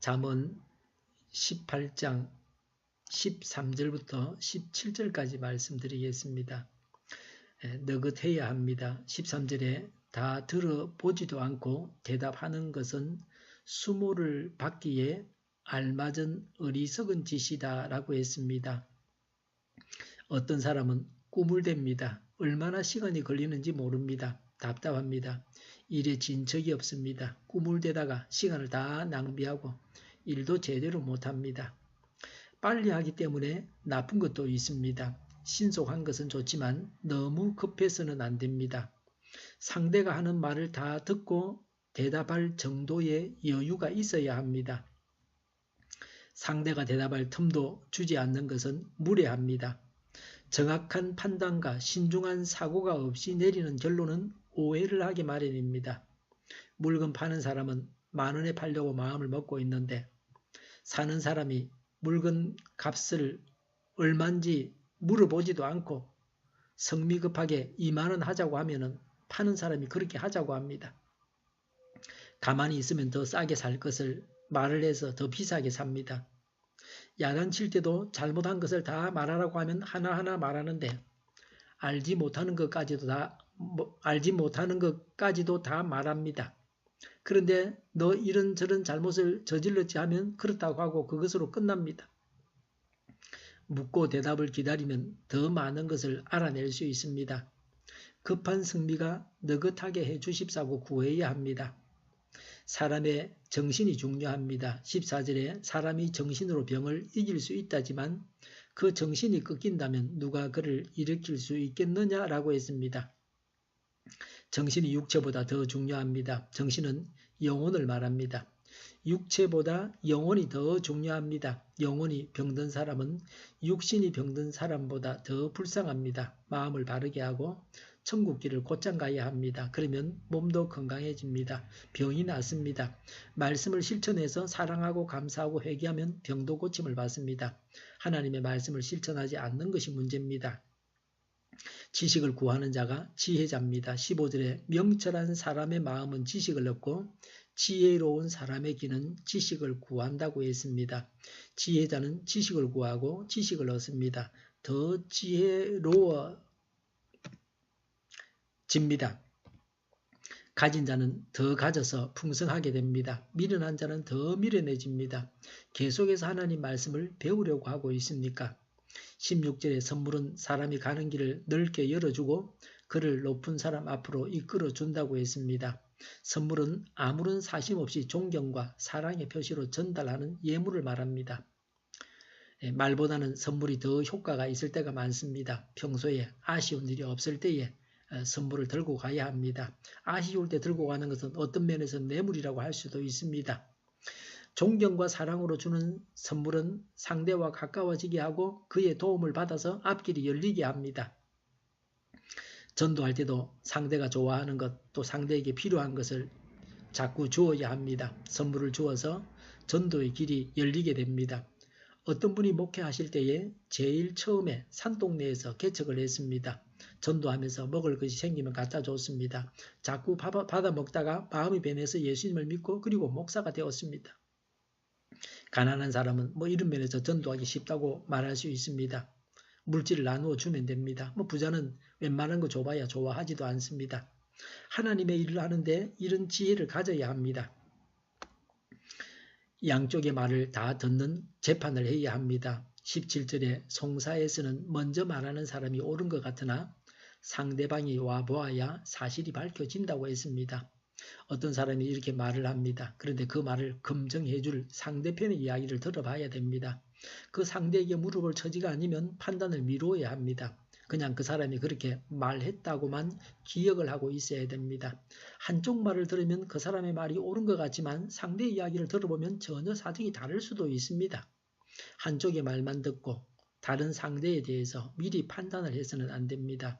잠언 18장 13절부터 17절까지 말씀드리겠습니다. 느긋해야 합니다. 13절에 다 들어보지도 않고 대답하는 것은 수모를 받기에 알맞은 어리석은 짓이다 라고 했습니다. 어떤 사람은 꾸물댑니다. 얼마나 시간이 걸리는지 모릅니다. 답답합니다. 일에 진척이 없습니다. 꾸물대다가 시간을 다 낭비하고 일도 제대로 못합니다. 빨리 하기 때문에 나쁜 것도 있습니다. 신속한 것은 좋지만 너무 급해서는 안 됩니다. 상대가 하는 말을 다 듣고 대답할 정도의 여유가 있어야 합니다. 상대가 대답할 틈도 주지 않는 것은 무례합니다. 정확한 판단과 신중한 사고가 없이 내리는 결론은 오해를 하게 마련입니다. 물건 파는 사람은 10,000원에 팔려고 마음을 먹고 있는데 사는 사람이 물건 값을 얼마인지 물어보지도 않고 성미급하게 20,000원 하자고 하면은 파는 사람이 그렇게 하자고 합니다. 가만히 있으면 더 싸게 살 것을 말을 해서 더 비싸게 삽니다. 야단칠 때도 잘못한 것을 다 말하라고 하면 하나하나 말하는데 알지 못하는 것까지도 다 말합니다. 그런데 너 이런저런 잘못을 저질렀지 하면 그렇다고 하고 그것으로 끝납니다. 묻고 대답을 기다리면 더 많은 것을 알아낼 수 있습니다. 급한 승리가 느긋하게 해주십사고 구해야 합니다. 사람의 정신이 중요합니다. 14절에 사람이 정신으로 병을 이길 수 있다지만 그 정신이 꺾인다면 누가 그를 일으킬 수 있겠느냐라고 했습니다. 정신이 육체보다 더 중요합니다. 정신은 영혼을 말합니다. 육체보다 영혼이 더 중요합니다. 영혼이 병든 사람은 육신이 병든 사람보다 더 불쌍합니다. 마음을 바르게 하고 천국길을 곧장 가야 합니다. 그러면 몸도 건강해집니다. 병이 낫습니다. 말씀을 실천해서 사랑하고 감사하고 회개하면 병도 고침을 받습니다. 하나님의 말씀을 실천하지 않는 것이 문제입니다. 지식을 구하는 자가 지혜자입니다. 15절에 명철한 사람의 마음은 지식을 얻고 지혜로운 사람의 귀는 지식을 구한다고 했습니다. 지혜자는 지식을 구하고 지식을 얻습니다. 더 지혜로워집니다. 가진 자는 더 가져서 풍성하게 됩니다. 미련한 자는 더 미련해집니다. 계속해서 하나님 말씀을 배우려고 하고 있습니까? 16절의 선물은 사람이 가는 길을 넓게 열어주고 그를 높은 사람 앞으로 이끌어준다고 했습니다. 선물은 아무런 사심 없이 존경과 사랑의 표시로 전달하는 예물을 말합니다. 말보다는 선물이 더 효과가 있을 때가 많습니다. 평소에 아쉬운 일이 없을 때에 선물을 들고 가야 합니다. 아쉬울 때 들고 가는 것은 어떤 면에서 뇌물이라고 할 수도 있습니다. 존경과 사랑으로 주는 선물은 상대와 가까워지게 하고 그의 도움을 받아서 앞길이 열리게 합니다. 전도할 때도 상대가 좋아하는 것, 또 상대에게 필요한 것을 자꾸 주어야 합니다. 선물을 주어서 전도의 길이 열리게 됩니다. 어떤 분이 목회하실 때에 제일 처음에 산동네에서 개척을 했습니다. 전도하면서 먹을 것이 생기면 갖다 줬습니다. 자꾸 받아 먹다가 마음이 변해서 예수님을 믿고 그리고 목사가 되었습니다. 가난한 사람은 이런 면에서 전도하기 쉽다고 말할 수 있습니다. 물질을 나누어 주면 됩니다. 부자는 웬만한 거 줘봐야 좋아하지도 않습니다. 하나님의 일을 하는데 이런 지혜를 가져야 합니다. 양쪽의 말을 다 듣는 재판을 해야 합니다. 17절에 송사에서는 먼저 말하는 사람이 옳은 것 같으나 상대방이 와보아야 사실이 밝혀진다고 했습니다. 어떤 사람이 이렇게 말을 합니다. 그런데 그 말을 검증해 줄 상대편의 이야기를 들어봐야 됩니다. 그 상대에게 물어볼 처지가 아니면 판단을 미루어야 합니다. 그냥 그 사람이 그렇게 말했다고만 기억을 하고 있어야 됩니다. 한쪽 말을 들으면 그 사람의 말이 옳은 것 같지만 상대의 이야기를 들어보면 전혀 사정이 다를 수도 있습니다. 한쪽의 말만 듣고 다른 상대에 대해서 미리 판단을 해서는 안 됩니다.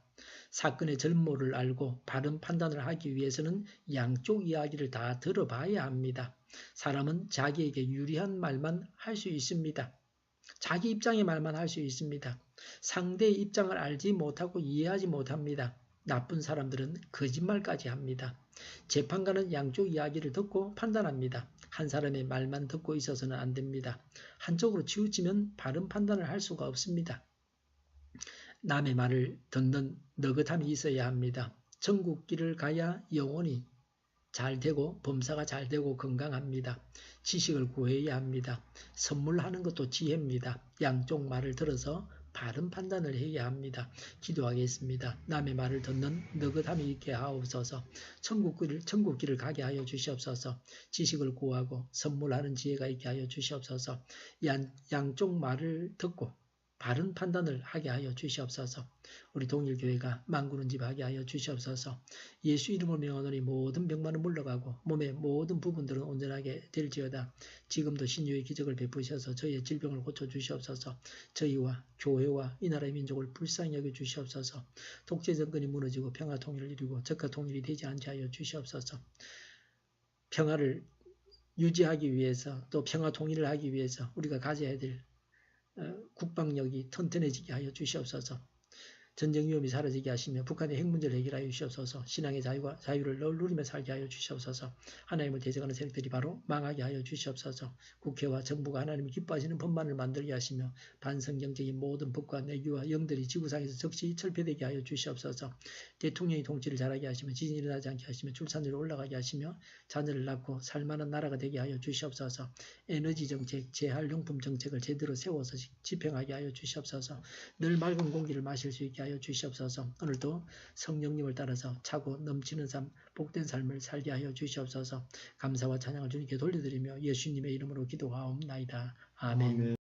사건의 전모를 알고 바른 판단을 하기 위해서는 양쪽 이야기를 다 들어봐야 합니다. 사람은 자기에게 유리한 말만 할 수 있습니다. 자기 입장의 말만 할 수 있습니다. 상대의 입장을 알지 못하고 이해하지 못합니다. 나쁜 사람들은 거짓말까지 합니다. 재판관은 양쪽 이야기를 듣고 판단합니다. 한 사람의 말만 듣고 있어서는 안 됩니다. 한쪽으로 치우치면 바른 판단을 할 수가 없습니다. 남의 말을 듣는 느긋함이 있어야 합니다. 천국길을 가야 영혼이 잘 되고 범사가 잘 되고 건강합니다. 지식을 구해야 합니다. 선물하는 것도 지혜입니다. 양쪽 말을 들어서 바른 판단을 해야 합니다. 기도하겠습니다. 남의 말을 듣는 느긋함이 있게 하옵소서. 천국길을 가게 하여 주시옵소서. 지식을 구하고 선물하는 지혜가 있게 하여 주시옵소서. 양쪽 말을 듣고 바른 판단을 하게 하여 주시옵소서. 우리 동일교회가 만구는 집 하게 하여 주시옵소서. 예수 이름으로 명하노니 모든 병만은 물러가고 몸의 모든 부분들은 온전하게 될지어다. 지금도 신유의 기적을 베푸셔서 저희의 질병을 고쳐주시옵소서. 저희와 교회와 이 나라의 민족을 불쌍히 여겨 주시옵소서. 독재 정권이 무너지고 평화 통일을 이루고 적화 통일이 되지 않게 하여 주시옵소서. 평화를 유지하기 위해서 또 평화 통일을 하기 위해서 우리가 가져야 될 국방력이 튼튼해지게 하여 주시옵소서. 전쟁 위험이 사라지게 하시며 북한의 핵 문제를 해결하여 주시옵소서. 신앙의 자유를 누리며 살게 하여 주시옵소서. 하나님을 대적하는 세력들이 바로 망하게 하여 주시옵소서. 국회와 정부가 하나님이 기뻐하시는 법만을 만들게 하시며 반성경적인 모든 법과 내규와 영들이 지구상에서 즉시 철폐되게 하여 주시옵소서. 대통령이 통치를 잘하게 하시며 지진이 일어나지 않게 하시며 출산율이 올라가게 하시며 자녀를 낳고 살만한 나라가 되게 하여 주시옵소서. 에너지 정책, 재활용품 정책을 제대로 세워서 집행하게 하여 주시옵소서. 늘 맑은 공기를 마실 수 있게 하여 주시옵소서. 오늘도 성령님을 따라서 차고 넘치는 삶, 복된 삶을 살게 하여 주시옵소서. 감사와 찬양을 주님께 돌려드리며 예수님의 이름으로 기도하옵나이다. 아멘.